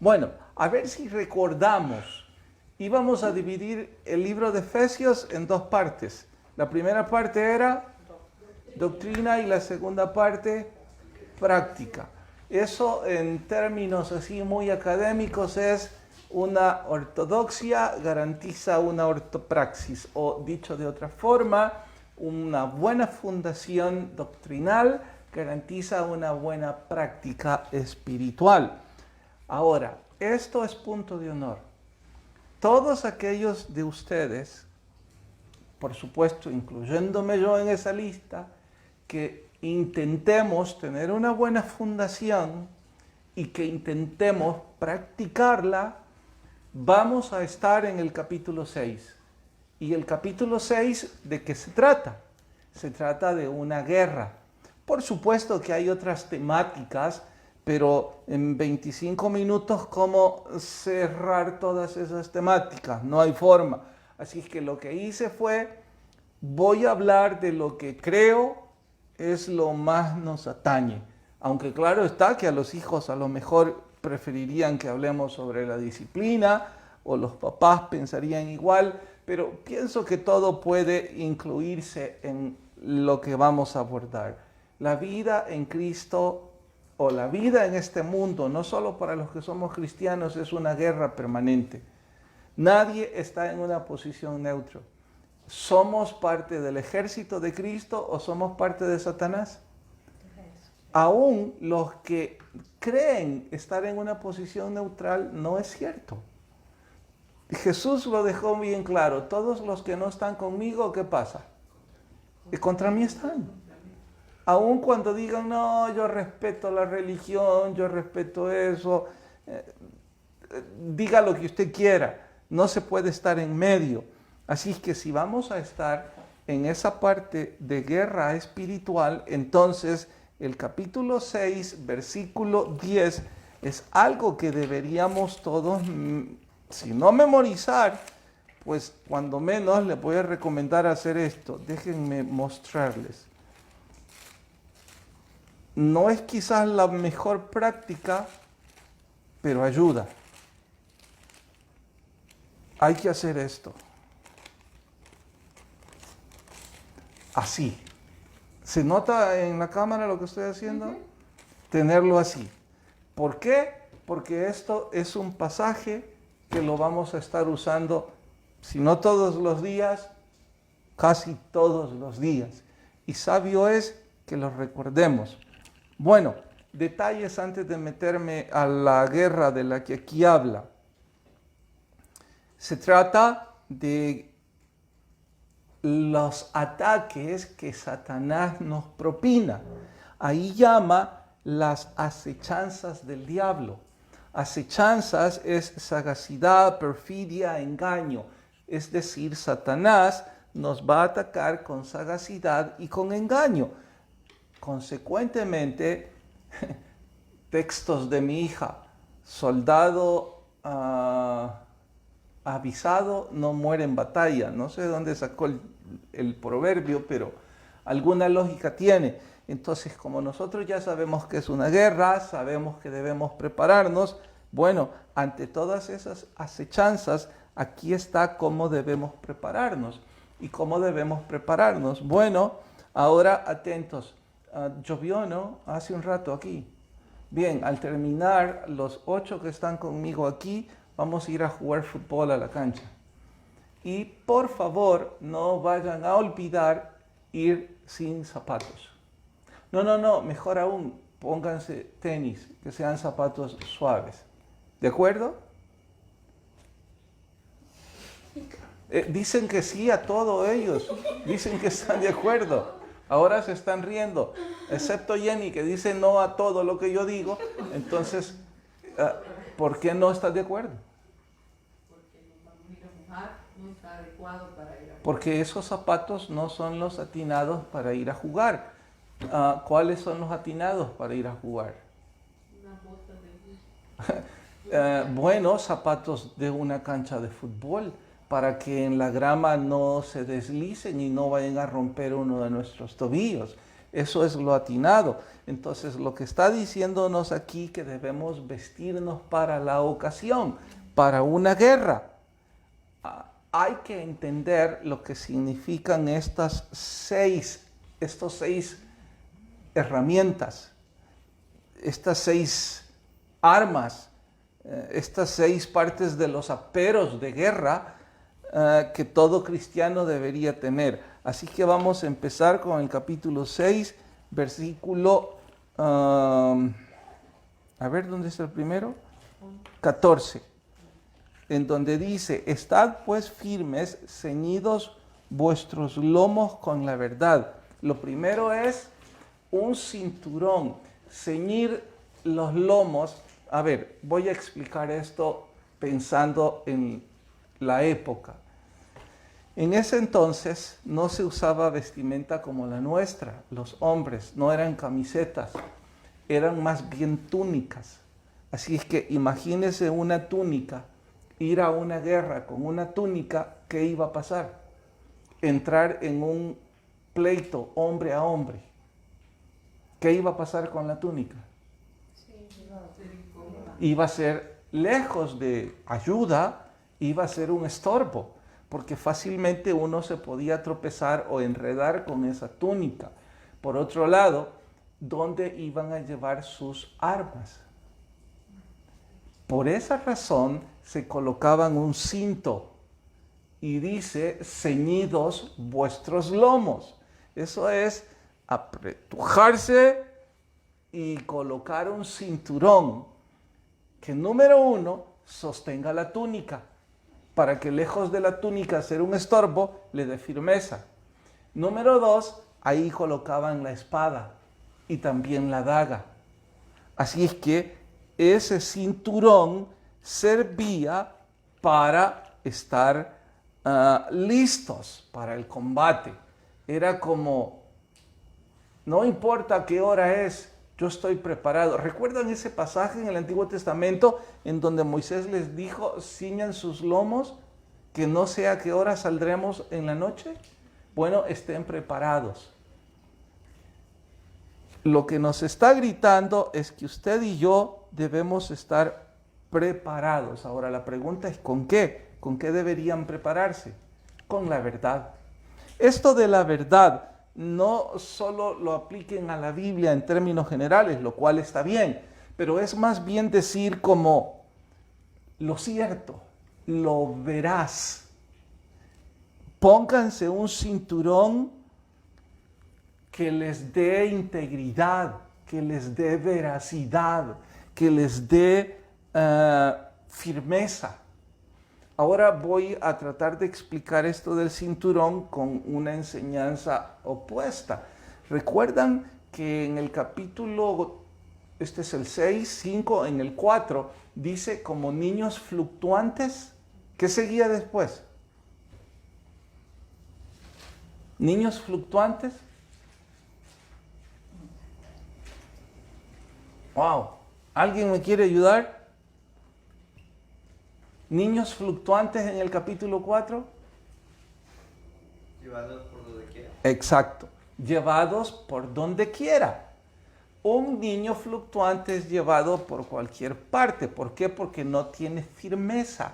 Bueno, a ver si recordamos. Íbamos a dividir el libro de Efesios en dos partes. La primera parte era doctrina y la segunda parte práctica. Eso en términos así muy académicos es una ortodoxia garantiza una ortopraxis, o dicho de otra forma, una buena fundación doctrinal garantiza una buena práctica espiritual. Ahora, esto es punto de honor. Todos aquellos de ustedes, por supuesto, incluyéndome yo en esa lista, que intentemos tener una buena fundación y que intentemos practicarla, vamos a estar en el capítulo 6. ¿Y el capítulo 6 de qué se trata? Se trata de una guerra. Por supuesto que hay otras temáticas, pero en 25 minutos, ¿cómo cerrar todas esas temáticas? No hay forma. Así que lo que hice fue, voy a hablar de lo que creo es lo más nos atañe. Aunque claro está que a los hijos a lo mejor preferirían que hablemos sobre la disciplina, o los papás pensarían igual, pero pienso que todo puede incluirse en lo que vamos a abordar. La vida en Cristo o la vida en este mundo, no solo para los que somos cristianos, es una guerra permanente. Nadie está en una posición neutra. ¿Somos parte del ejército de Cristo o somos parte de Satanás? Aún los que creen estar en una posición neutral, no es cierto. Jesús lo dejó bien claro. Todos los que no están conmigo, ¿qué pasa? Contra mí están. Aún cuando digan, no, yo respeto la religión, yo respeto eso, diga lo que usted quiera, no se puede estar en medio. Así que si vamos a estar en esa parte de guerra espiritual, entonces el capítulo 6, versículo 10, es algo que deberíamos todos, si no memorizar, pues cuando menos les voy a recomendar hacer esto. Déjenme mostrarles. No es quizás la mejor práctica, pero ayuda. Hay que hacer esto. Así. ¿Se nota en la cámara lo que estoy haciendo? Tenerlo así. ¿Por qué? Porque esto es un pasaje que lo vamos a estar usando, si no todos los días, casi todos los días. Y sabio es que lo recordemos. Bueno, detalles antes de meterme a la guerra de la que aquí habla. Se trata de los ataques que Satanás nos propina. Ahí llama las acechanzas del diablo. Acechanzas es sagacidad, perfidia, engaño. Es decir, Satanás nos va a atacar con sagacidad y con engaño. Consecuentemente, textos de mi hija, soldado avisado no muere en batalla. No sé de dónde sacó el proverbio, pero alguna lógica tiene. Entonces, como nosotros ya sabemos que es una guerra, sabemos que debemos prepararnos, bueno, ante todas esas acechanzas, aquí está cómo debemos prepararnos. ¿Y cómo debemos prepararnos? Bueno, ahora atentos. Llovió, ¿no? Hace un rato aquí. Bien, al terminar, los 8 que están conmigo aquí, vamos a ir a jugar fútbol a la cancha. Y por favor, no vayan a olvidar ir sin zapatos. No, mejor aún, pónganse tenis, que sean zapatos suaves. ¿De acuerdo? Dicen que sí a todos ellos, dicen que están de acuerdo. Ahora se están riendo, excepto Jenny, que dice no a todo lo que yo digo. Entonces, ¿por qué no estás de acuerdo? Porque nos vamos a ir a mojar, no está adecuado para ir a jugar. Porque esos zapatos no son los atinados para ir a jugar. ¿Cuáles son los atinados para ir a jugar? Unas botas de Buenos zapatos de una cancha de fútbol, para que en la grama no se deslicen y no vayan a romper uno de nuestros tobillos. Eso es lo atinado. Entonces, lo que está diciéndonos aquí que debemos vestirnos para la ocasión, para una guerra. Hay que entender lo que significan estos seis herramientas, estas 6 armas, estas 6 partes de los aperos de guerra que todo cristiano debería tener. Así que vamos a empezar con el capítulo 6, versículo, a ver, ¿dónde está el primero? 14, en donde dice, estad pues firmes, ceñidos vuestros lomos con la verdad. Lo primero es un cinturón, ceñir los lomos. A ver, voy a explicar esto pensando en la época. En ese entonces no se usaba vestimenta como la nuestra. Los hombres no eran camisetas, eran más bien túnicas. Así es que imagínese una túnica, ir a una guerra con una túnica, ¿qué iba a pasar? Entrar en un pleito hombre a hombre. ¿Qué iba a pasar con la túnica? Iba a ser, lejos de ayuda, iba a ser un estorbo, porque fácilmente uno se podía tropezar o enredar con esa túnica. Por otro lado, ¿dónde iban a llevar sus armas? Por esa razón se colocaban un cinto y dice, ceñidos vuestros lomos. Eso es apretujarse y colocar un cinturón que, número 1, sostenga la túnica, para que lejos de la túnica ser un estorbo, le dé firmeza. Número 2, ahí colocaban la espada y también la daga. Así es que ese cinturón servía para estar listos para el combate. Era como, no importa qué hora es, yo estoy preparado. ¿Recuerdan ese pasaje en el Antiguo Testamento en donde Moisés les dijo, ciñan sus lomos, que no sé a qué hora saldremos en la noche? Bueno, estén preparados. Lo que nos está gritando es que usted y yo debemos estar preparados. Ahora la pregunta es ¿con qué? ¿Con qué deberían prepararse? Con la verdad. Esto de la verdad no solo lo apliquen a la Biblia en términos generales, lo cual está bien, pero es más bien decir como lo cierto, lo veraz. Pónganse un cinturón que les dé integridad, que les dé veracidad, que les dé firmeza. Ahora voy a tratar de explicar esto del cinturón con una enseñanza opuesta. ¿Recuerdan que en el capítulo, este es el 6, 5, en el 4, dice como niños fluctuantes? ¿Qué seguía después? ¿Niños fluctuantes? Wow, ¿alguien me quiere ayudar? Niños fluctuantes en el capítulo 4. Llevados por donde quiera. Exacto, llevados por donde quiera. Un niño fluctuante es llevado por cualquier parte. ¿Por qué? Porque no tiene firmeza,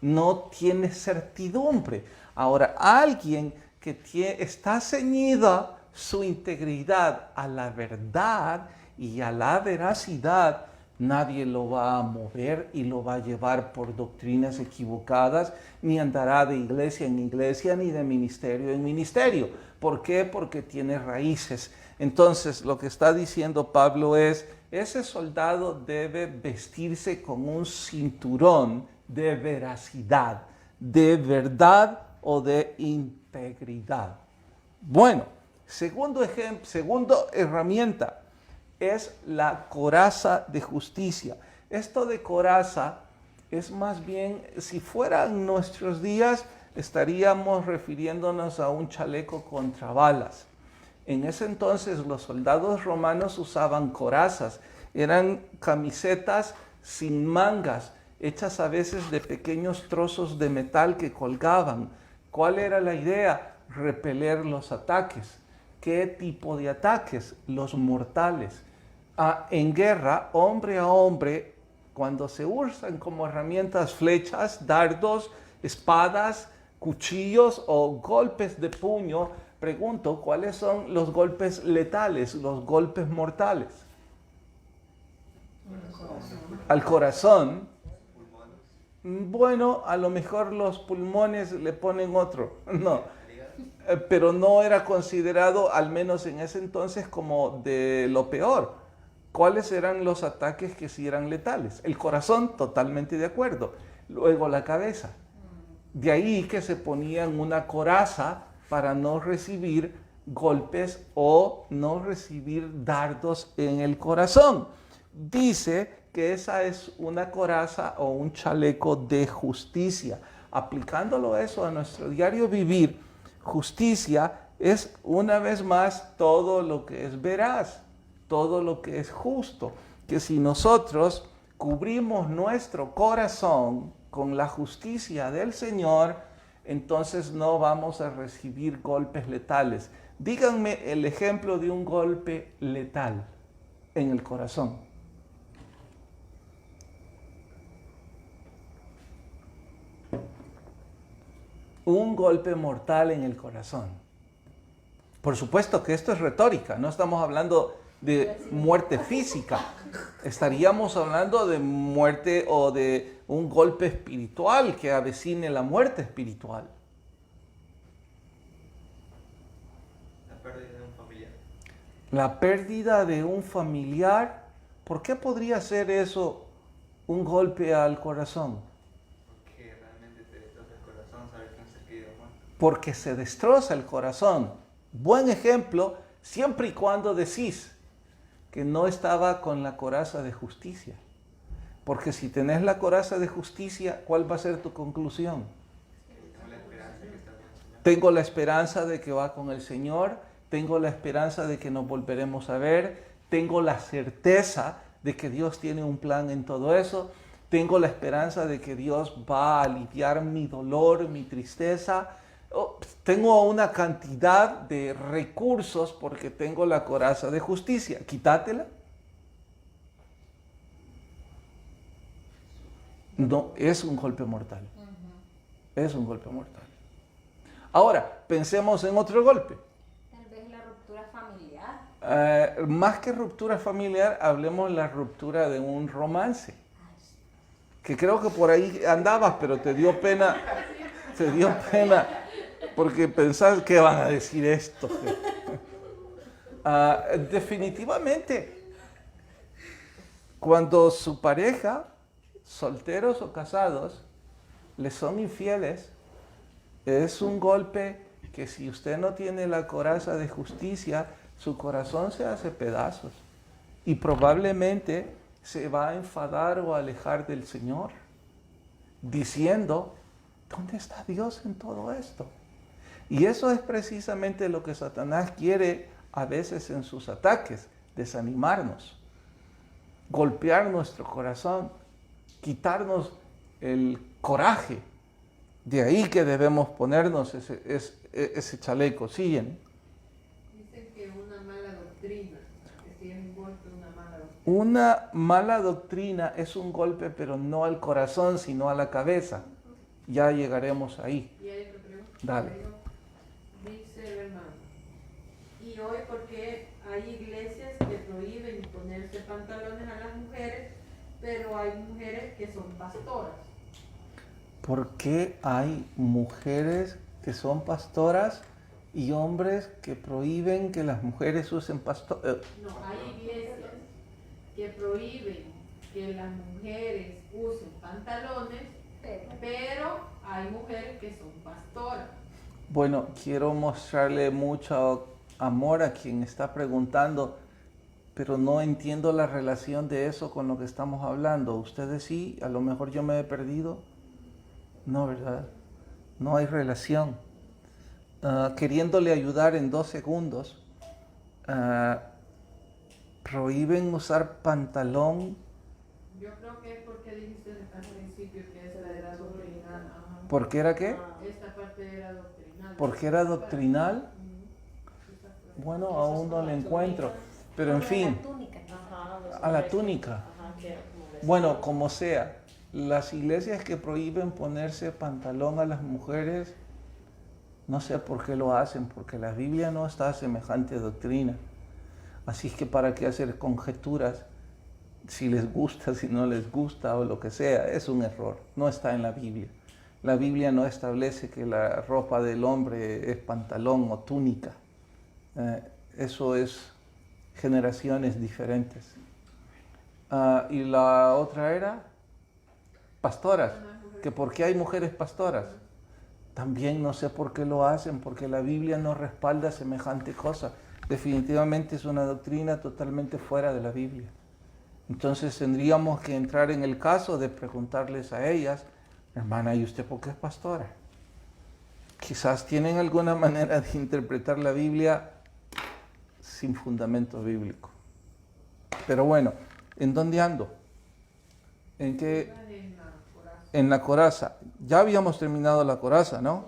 no tiene certidumbre. Ahora, alguien que está ceñida su integridad a la verdad y a la veracidad, nadie lo va a mover y lo va a llevar por doctrinas equivocadas, ni andará de iglesia en iglesia, ni de ministerio en ministerio. ¿Por qué? Porque tiene raíces. Entonces, lo que está diciendo Pablo es, ese soldado debe vestirse con un cinturón de veracidad, de verdad o de integridad. Bueno, segundo herramienta es la coraza de justicia. Esto de coraza es más bien, si fueran nuestros días, estaríamos refiriéndonos a un chaleco contra balas. En ese entonces los soldados romanos usaban corazas, eran camisetas sin mangas, hechas a veces de pequeños trozos de metal que colgaban. ¿Cuál era la idea? Repeler los ataques. ¿Qué tipo de ataques? Los mortales. En guerra, hombre a hombre, cuando se usan como herramientas flechas, dardos, espadas, cuchillos o golpes de puño, pregunto, ¿cuáles son los golpes letales, los golpes mortales? Al corazón. Bueno, a lo mejor los pulmones le ponen otro, no, pero no era considerado, al menos en ese entonces, como de lo peor. ¿Cuáles eran los ataques que sí eran letales? El corazón, totalmente de acuerdo. Luego la cabeza. De ahí que se ponían una coraza para no recibir golpes o no recibir dardos en el corazón. Dice que esa es una coraza o un chaleco de justicia. Aplicándolo eso a nuestro diario vivir, justicia es una vez más todo lo que es veraz, todo lo que es justo. Que si nosotros cubrimos nuestro corazón con la justicia del Señor, entonces no vamos a recibir golpes letales. Díganme el ejemplo de un golpe letal en el corazón. Un golpe mortal en el corazón. Por supuesto que esto es retórica, no estamos hablando de muerte física, estaríamos hablando de muerte o de un golpe espiritual que avecine la muerte espiritual. La pérdida de un familiar. La pérdida de un familiar, ¿por qué podría ser eso un golpe al corazón? Porque realmente te destroza el corazón saber que un ser querido muerto. Porque se destroza el corazón. Buen ejemplo, siempre y cuando decís que no estaba con la coraza de justicia. Porque si tenés la coraza de justicia, ¿cuál va a ser tu conclusión? Tengo la esperanza que está con el Señor. Tengo la esperanza de que va con el Señor, tengo la esperanza de que nos volveremos a ver, tengo la certeza de que Dios tiene un plan en todo eso, tengo la esperanza de que Dios va a aliviar mi dolor, mi tristeza. Tengo una cantidad de recursos porque tengo la coraza de justicia. Quítatela. No, es un golpe mortal. Es un golpe mortal. Ahora, pensemos en otro golpe. Tal vez la ruptura familiar. Más que ruptura familiar, hablemos de la ruptura de un romance. Que creo que por ahí andabas, pero te dio pena. Te dio pena. Porque pensás, ¿qué van a decir esto? Definitivamente, cuando su pareja, solteros o casados, les son infieles, es un golpe que si usted no tiene la coraza de justicia, su corazón se hace pedazos y probablemente se va a enfadar o a alejar del Señor, diciendo, ¿dónde está Dios en todo esto? Y eso es precisamente lo que Satanás quiere a veces en sus ataques, desanimarnos, golpear nuestro corazón, quitarnos el coraje. De ahí que debemos ponernos ese chaleco. Siguen. Dicen que una mala doctrina, que si es un golpe, una mala doctrina. Una mala doctrina es un golpe, pero no al corazón, sino a la cabeza. Ya llegaremos ahí. Y hay otra pregunta. Dale. Dice el hermano, y hoy porque hay iglesias que prohíben ponerse pantalones a las mujeres, pero hay mujeres que son pastoras. ¿Por qué hay mujeres que son pastoras y hombres que prohíben que las mujeres usen No, hay iglesias que prohíben que las mujeres usen pantalones, pero hay mujeres que son pastoras. Bueno, quiero mostrarle mucho amor a quien está preguntando, pero no entiendo la relación de eso con lo que estamos hablando. ¿Ustedes sí? A lo mejor yo me he perdido. No, ¿verdad? No hay relación. Queriéndole ayudar en 2 segundos, prohíben usar pantalón. Yo creo que es porque dijiste al principio que esa era doctrinal. Ajá. ¿Por qué era qué? Esta parte era doctrinal. ¿Por qué era doctrinal? Bueno, aún no la encuentro. Pero en fin, a la túnica. Bueno, como sea, las iglesias que prohíben ponerse pantalón a las mujeres, no sé por qué lo hacen, porque la Biblia no está a semejante doctrina. Así es que para qué hacer conjeturas, si les gusta, si no les gusta o lo que sea, es un error, no está en la Biblia. La Biblia no establece que la ropa del hombre es pantalón o túnica. Eso es generaciones diferentes. Y la otra era pastoras, que por qué hay mujeres pastoras. También no sé por qué lo hacen, porque la Biblia no respalda semejante cosa. Definitivamente es una doctrina totalmente fuera de la Biblia. Entonces tendríamos que entrar en el caso de preguntarles a ellas, hermana, ¿y usted por qué es pastora? Quizás tienen alguna manera de interpretar la Biblia sin fundamento bíblico. Pero bueno, ¿en dónde ando? ¿En qué? En la coraza. Ya habíamos terminado la coraza, ¿no?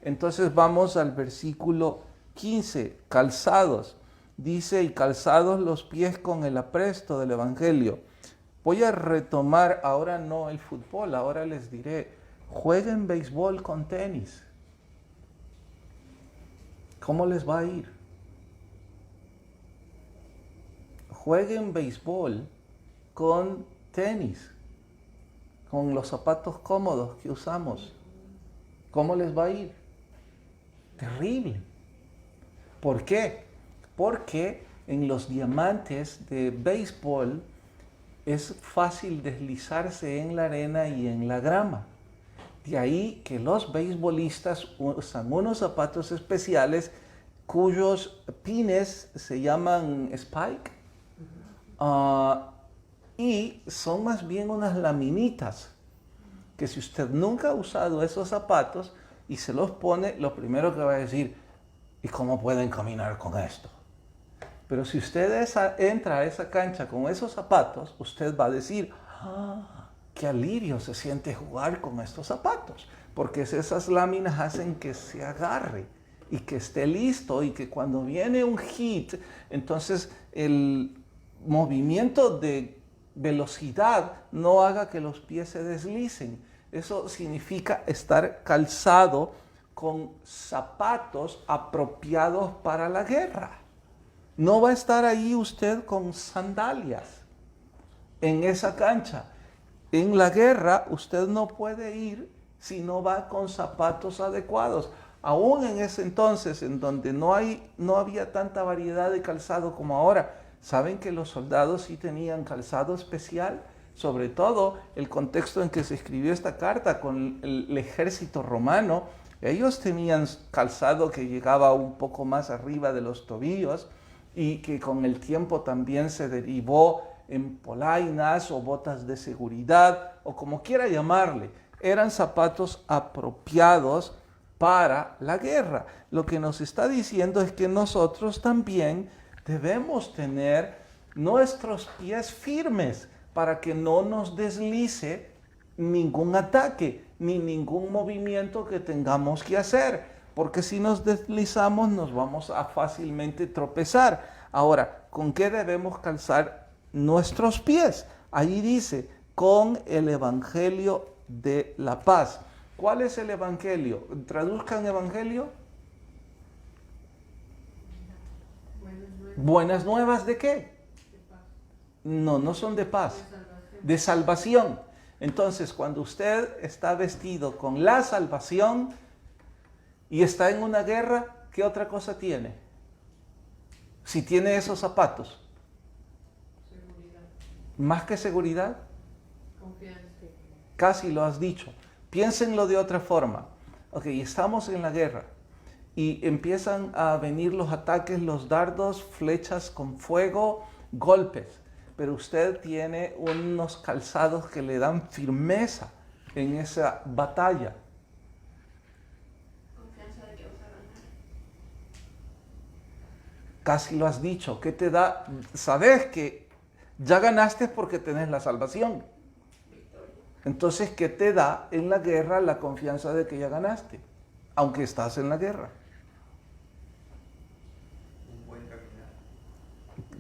Entonces vamos al versículo 15, calzados. Dice, y calzados los pies con el apresto del Evangelio. Voy a retomar ahora no el fútbol, ahora les diré, jueguen béisbol con tenis. ¿Cómo les va a ir? Jueguen béisbol con tenis, con los zapatos cómodos que usamos. ¿Cómo les va a ir? Terrible. ¿Por qué? Porque en los diamantes de béisbol es fácil deslizarse en la arena y en la grama. De ahí que los beisbolistas usan unos zapatos especiales cuyos pines se llaman spike y son más bien unas laminitas que si usted nunca ha usado esos zapatos y se los pone, lo primero que va a decir, ¿y cómo pueden caminar con esto? Pero si usted entra a esa cancha con esos zapatos, usted va a decir, qué alivio se siente jugar con estos zapatos, porque esas láminas hacen que se agarre y que esté listo y que cuando viene un hit, entonces el movimiento de velocidad no haga que los pies se deslicen. Eso significa estar calzado con zapatos apropiados para la guerra. No va a estar ahí usted con sandalias en esa cancha. En la guerra usted no puede ir si no va con zapatos adecuados. Aún en ese entonces, en donde no había tanta variedad de calzado como ahora, ¿saben que los soldados sí tenían calzado especial? Sobre todo el contexto en que se escribió esta carta con el ejército romano. Ellos tenían calzado que llegaba un poco más arriba de los tobillos y que con el tiempo también se derivó en polainas o botas de seguridad o como quiera llamarle. Eran zapatos apropiados para la guerra. Lo que nos está diciendo es que nosotros también debemos tener nuestros pies firmes para que no nos deslice ningún ataque ni ningún movimiento que tengamos que hacer, porque si nos deslizamos nos vamos a fácilmente tropezar. Ahora, ¿con qué debemos calzar nuestros pies? Ahí dice, con el Evangelio de la paz. ¿Cuál es el Evangelio? ¿Traduzcan Evangelio? ¿Buenas nuevas de qué? No, no son de paz, de salvación. Entonces, cuando usted está vestido con la salvación y está en una guerra, ¿qué otra cosa tiene? Si tiene esos zapatos. Seguridad. Más que seguridad, Confianza. casi lo has dicho. Piénsenlo de otra forma. Ok, estamos en la guerra y empiezan a venir los ataques, los dardos, flechas con fuego, golpes. Pero usted tiene unos calzados que le dan firmeza en esa batalla. Confianza de que vas a ganar. Casi lo has dicho. ¿Qué te da? Sabes que ya ganaste porque tenés la salvación. Entonces, ¿qué te da en la guerra la confianza de que ya ganaste? Aunque estás en la guerra.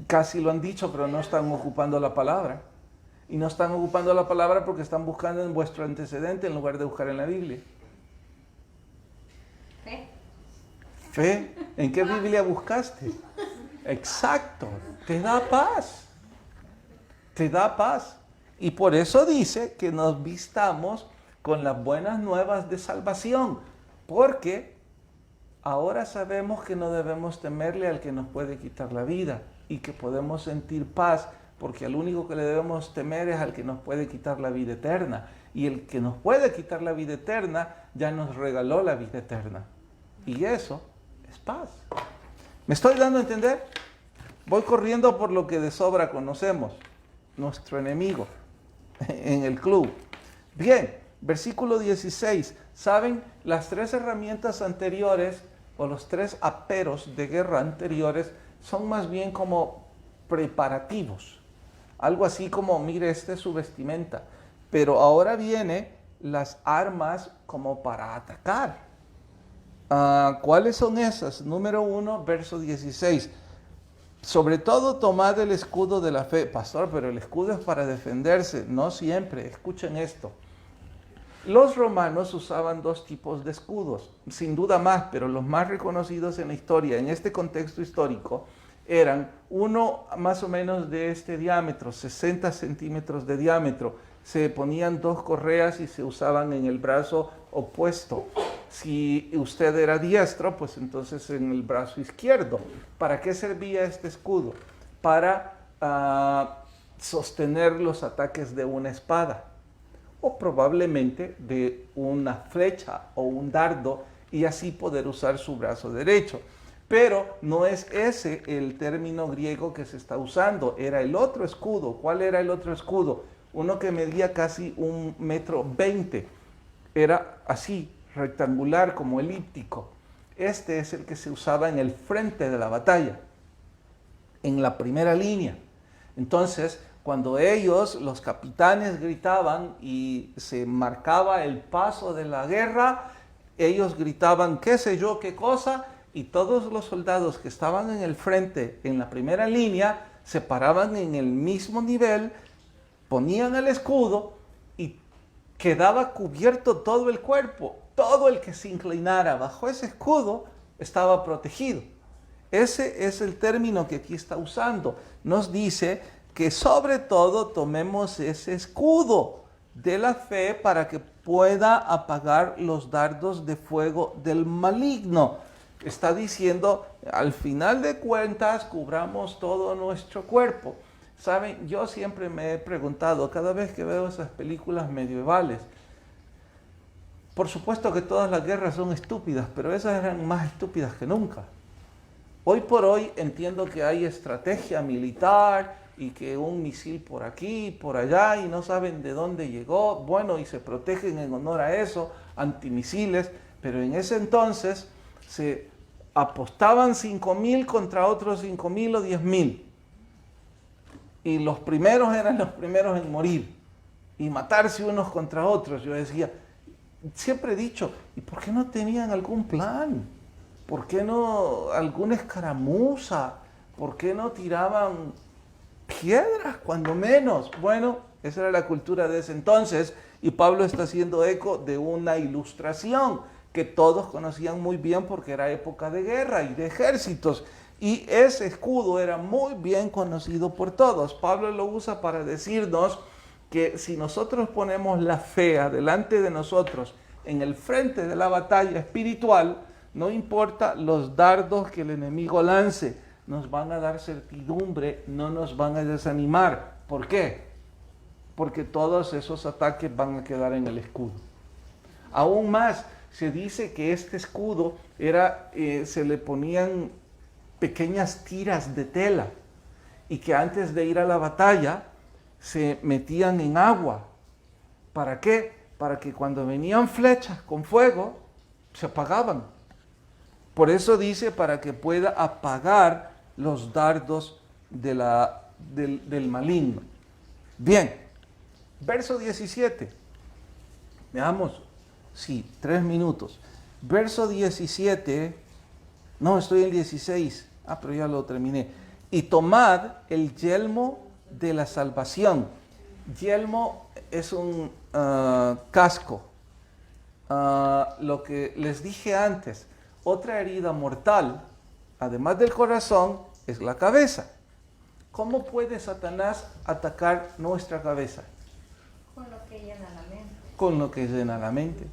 casi lo han dicho, pero no están ocupando la palabra. Y no están ocupando la palabra porque están buscando en vuestro antecedente en lugar de buscar en la Biblia. Fe. Fe. ¿En qué Biblia buscaste? Exacto. Te da paz. Te da paz. Y por eso dice que nos vistamos con las buenas nuevas de salvación. Porque ahora sabemos que no debemos temerle al que nos puede quitar la vida y que podemos sentir paz porque al único que le debemos temer es al que nos puede quitar la vida eterna. Y el que nos puede quitar la vida eterna ya nos regaló la vida eterna. Y eso es paz. ¿Me estoy dando a entender? Voy corriendo por lo que de sobra conocemos. Nuestro enemigo en el club. Bien, versículo 16. ¿Saben? Las 3 herramientas anteriores o los 3 aperos de guerra anteriores son más bien como preparativos. Algo así como, mire, esta es su vestimenta. Pero ahora viene las armas como para atacar. ¿Cuáles son esas? Número 1, verso 16. Sobre todo tomad el escudo de la fe. Pastor, pero el escudo es para defenderse. No siempre. Escuchen esto. Los romanos usaban 2 tipos de escudos. Sin duda más, pero los más reconocidos en la historia, en este contexto histórico, eran uno más o menos de este diámetro, 60 centímetros de diámetro. Se ponían 2 correas y se usaban en el brazo opuesto. Si usted era diestro, pues entonces en el brazo izquierdo. ¿Para qué servía este escudo? Para sostener los ataques de una espada o probablemente de una flecha o un dardo y así poder usar su brazo derecho. Pero no es ese el término griego que se está usando, era el otro escudo. ¿Cuál era el otro escudo? Uno que medía casi 1,20 metros. Era así, rectangular, como elíptico. Este es el que se usaba en el frente de la batalla, en la primera línea. Entonces, cuando ellos, los capitanes, gritaban y se marcaba el paso de la guerra, ellos gritaban qué sé yo, qué cosa, y todos los soldados que estaban en el frente, en la primera línea, se paraban en el mismo nivel, ponían el escudo y quedaba cubierto todo el cuerpo. Todo el que se inclinara bajo ese escudo estaba protegido. Ese es el término que aquí está usando. Nos dice que sobre todo tomemos ese escudo de la fe para que pueda apagar los dardos de fuego del maligno. Está diciendo, al final de cuentas, cubramos todo nuestro cuerpo. Saben, yo siempre me he preguntado, cada vez que veo esas películas medievales, por supuesto que todas las guerras son estúpidas, pero esas eran más estúpidas que nunca. Hoy por hoy entiendo que hay estrategia militar y que un misil por aquí, por allá, y no saben de dónde llegó. Bueno, y se protegen en honor a eso, antimisiles, pero en ese entonces se apostaban 5,000 contra otros 5,000 o 10,000. Y los primeros eran los primeros en morir y matarse unos contra otros. Yo decía, siempre he dicho, ¿y por qué no tenían algún plan? ¿Por qué no alguna escaramuza? ¿Por qué no tiraban piedras, cuando menos? Bueno, esa era la cultura de ese entonces y Pablo está haciendo eco de una ilustración que todos conocían muy bien porque era época de guerra y de ejércitos. Y ese escudo era muy bien conocido por todos. Pablo lo usa para decirnos que si nosotros ponemos la fe adelante de nosotros en el frente de la batalla espiritual, no importa los dardos que el enemigo lance, nos van a dar certidumbre, no nos van a desanimar. ¿Por qué? Porque todos esos ataques van a quedar en el escudo. Aún más, se dice que este escudo era, se le ponían pequeñas tiras de tela y que antes de ir a la batalla se metían en agua. ¿Para qué? Para que cuando venían flechas con fuego se apagaban. Por eso dice para que pueda apagar los dardos del maligno. Bien, verso 17. Veamos, sí, 3 minutos. Verso 17, no, estoy en el 16. Pero ya lo terminé. y tomad el yelmo de la salvación. Yelmo es un casco. Lo que les dije antes, otra herida mortal, además del corazón, es la cabeza. ¿Cómo puede Satanás atacar nuestra cabeza? Con lo que llena la mente. Con lo que llena la mente.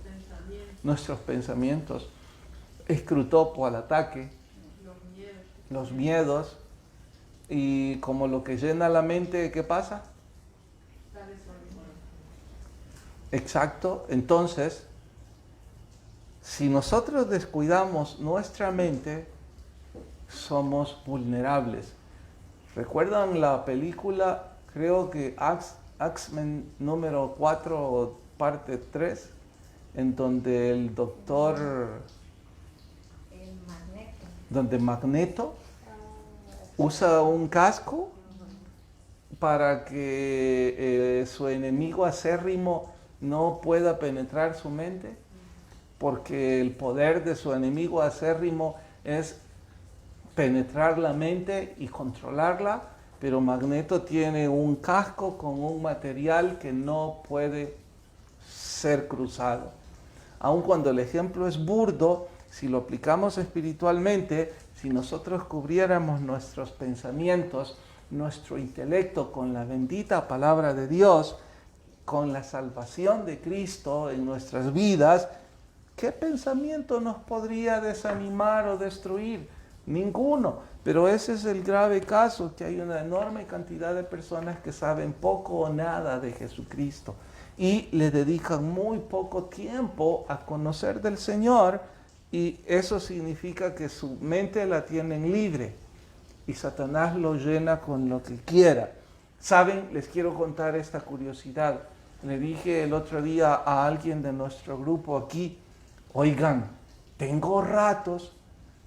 Nuestros pensamientos. Escrutopo al ataque. Los miedos. Y como lo que llena la mente, ¿qué pasa? Exacto. Entonces, si nosotros descuidamos nuestra mente, somos vulnerables. ¿Recuerdan la película, creo que X-Men número 4, parte 3? En donde el doctor... El Magneto. Donde Magneto usa un casco para que su enemigo acérrimo no pueda penetrar su mente, porque el poder de su enemigo acérrimo es penetrar la mente y controlarla, pero Magneto tiene un casco con un material que no puede ser cruzado. Aun cuando el ejemplo es burdo, si lo aplicamos espiritualmente, si nosotros cubriéramos nuestros pensamientos, nuestro intelecto con la bendita palabra de Dios, con la salvación de Cristo en nuestras vidas, ¿qué pensamiento nos podría desanimar o destruir? Ninguno. Pero ese es el grave caso, que hay una enorme cantidad de personas que saben poco o nada de Jesucristo y le dedican muy poco tiempo a conocer del Señor, y eso significa que su mente la tienen libre y Satanás lo llena con lo que quiera. ¿Saben? Les quiero contar esta curiosidad. Le dije el otro día a alguien de nuestro grupo aquí, oigan, tengo ratos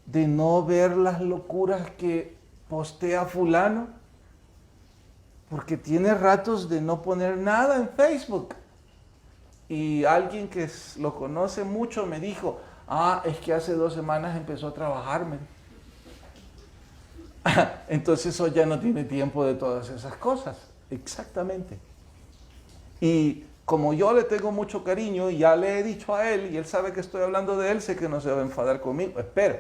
de no ver las locuras que postea fulano, porque tiene ratos de no poner nada en Facebook. Y alguien que lo conoce mucho me dijo, es que hace 2 semanas empezó a trabajarme. Entonces hoy ya no tiene tiempo de todas esas cosas. Exactamente. Y como yo le tengo mucho cariño y ya le he dicho a él, y él sabe que estoy hablando de él, sé que no se va a enfadar conmigo, espero.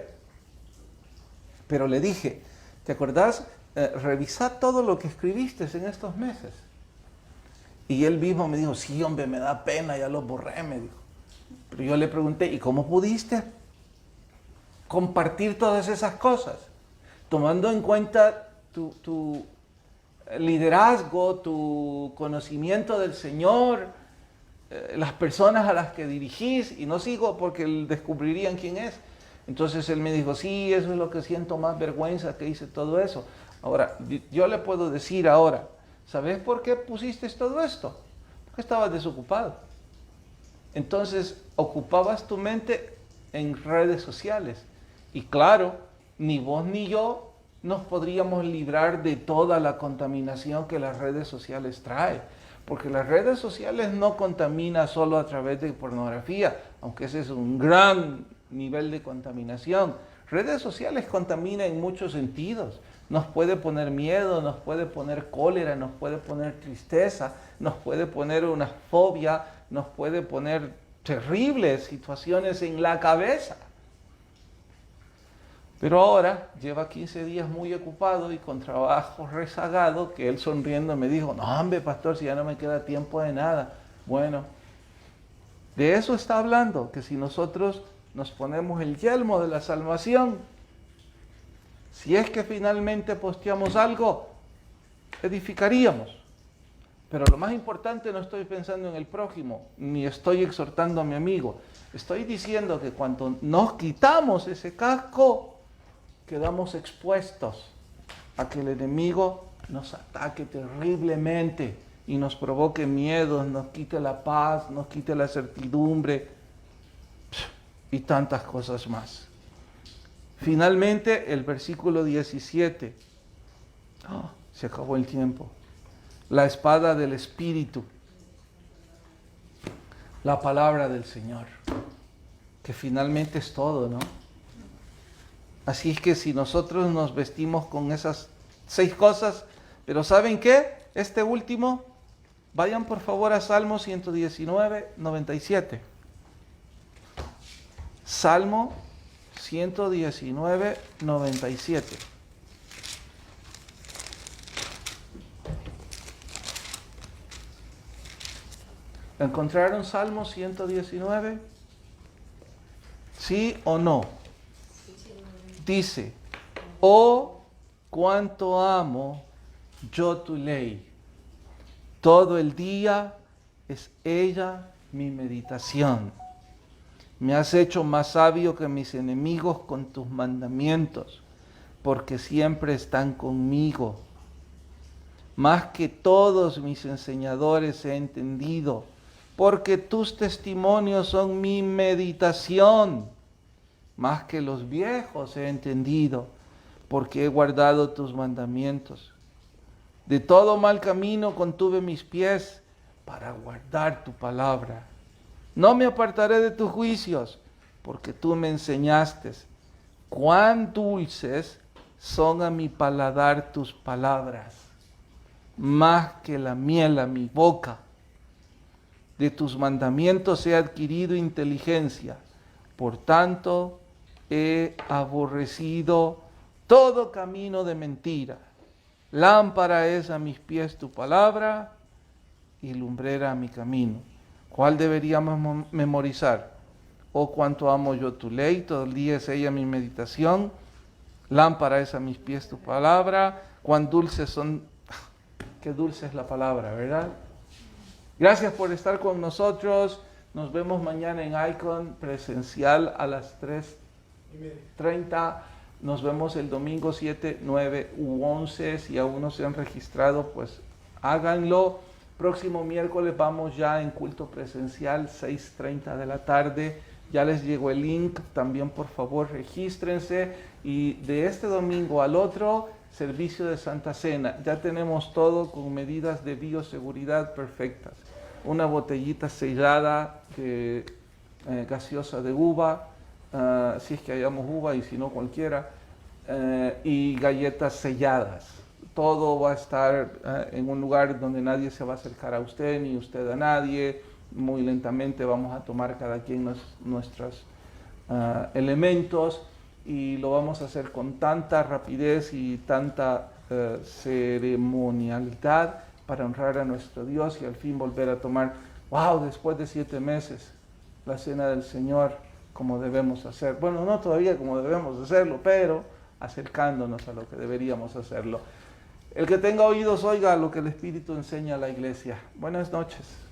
Pero le dije, ¿te acordás? Revisá todo lo que escribiste en estos meses. Y él mismo me dijo, sí, hombre, me da pena, ya lo borré, me dijo. Pero yo le pregunté, ¿y cómo pudiste compartir todas esas cosas? Tomando en cuenta tu liderazgo, tu conocimiento del Señor, las personas a las que dirigís, y no sigo porque descubrirían quién es. Entonces él me dijo, sí, eso es lo que siento más vergüenza, que hice todo eso. Ahora, yo le puedo decir ahora, ¿sabes por qué pusiste todo esto? Porque estabas desocupado. Entonces, ocupabas tu mente en redes sociales. Y claro, ni vos ni yo nos podríamos librar de toda la contaminación que las redes sociales traen. Porque las redes sociales no contaminan solo a través de pornografía, aunque ese es un gran nivel de contaminación. Redes sociales contaminan en muchos sentidos. Nos puede poner miedo, nos puede poner cólera, nos puede poner tristeza, nos puede poner una fobia, nos puede poner terribles situaciones en la cabeza. Pero ahora lleva 15 días muy ocupado y con trabajo rezagado, que él sonriendo me dijo, no hombre pastor, si ya no me queda tiempo de nada. Bueno, de eso está hablando, que si nosotros nos ponemos el yelmo de la salvación, si es que finalmente posteamos algo, edificaríamos. Pero lo más importante, no estoy pensando en el prójimo, ni estoy exhortando a mi amigo. Estoy diciendo que cuando nos quitamos ese casco, quedamos expuestos a que el enemigo nos ataque terriblemente y nos provoque miedos, nos quite la paz, nos quite la certidumbre y tantas cosas más. Finalmente, el versículo 17. Se acabó el tiempo. La espada del Espíritu. La palabra del Señor. Que finalmente es todo, ¿no? Así es que si nosotros nos vestimos con esas 6 cosas, pero ¿saben qué? Este último, vayan por favor a Salmo 119, 97. Salmo 119, 97. ¿Encontraron Salmo 119? ¿Sí o no? Dice, oh, cuánto amo yo tu ley. Todo el día es ella mi meditación. Me has hecho más sabio que mis enemigos con tus mandamientos, porque siempre están conmigo. Más que todos mis enseñadores he entendido, porque tus testimonios son mi meditación. Más que los viejos he entendido, porque he guardado tus mandamientos. De todo mal camino contuve mis pies para guardar tu palabra. No me apartaré de tus juicios, porque tú me enseñaste. Cuán dulces son a mi paladar tus palabras, más que la miel a mi boca. De tus mandamientos he adquirido inteligencia, por tanto he aborrecido todo camino de mentira. Lámpara es a mis pies tu palabra y lumbrera a mi camino. ¿Cuál deberíamos memorizar? Oh, cuánto amo yo tu ley, todo el día es ella mi meditación. Lámpara es a mis pies tu palabra. Cuán dulces son, qué dulce es la palabra, ¿verdad? Gracias por estar con nosotros. Nos vemos mañana en Icon presencial a las 3:30. Nos vemos el domingo 7, 9 u 11. Si aún no se han registrado, pues háganlo. Próximo miércoles vamos ya en culto presencial, 6:30 de la tarde. Ya les llegó el link. También, por favor, regístrense. Y de este domingo al otro, servicio de Santa Cena. Ya tenemos todo con medidas de bioseguridad perfectas. Una botellita sellada gaseosa de uva, si es que hayamos uva y si no cualquiera, y galletas selladas. Todo va a estar en un lugar donde nadie se va a acercar a usted, ni usted a nadie. Muy lentamente vamos a tomar cada quien nuestros elementos y lo vamos a hacer con tanta rapidez y tanta ceremonialidad para honrar a nuestro Dios y al fin volver a tomar, después de 7 meses, la cena del Señor como debemos hacer. Bueno, no todavía como debemos hacerlo, pero acercándonos a lo que deberíamos hacerlo. El que tenga oídos, oiga lo que el Espíritu enseña a la iglesia. Buenas noches.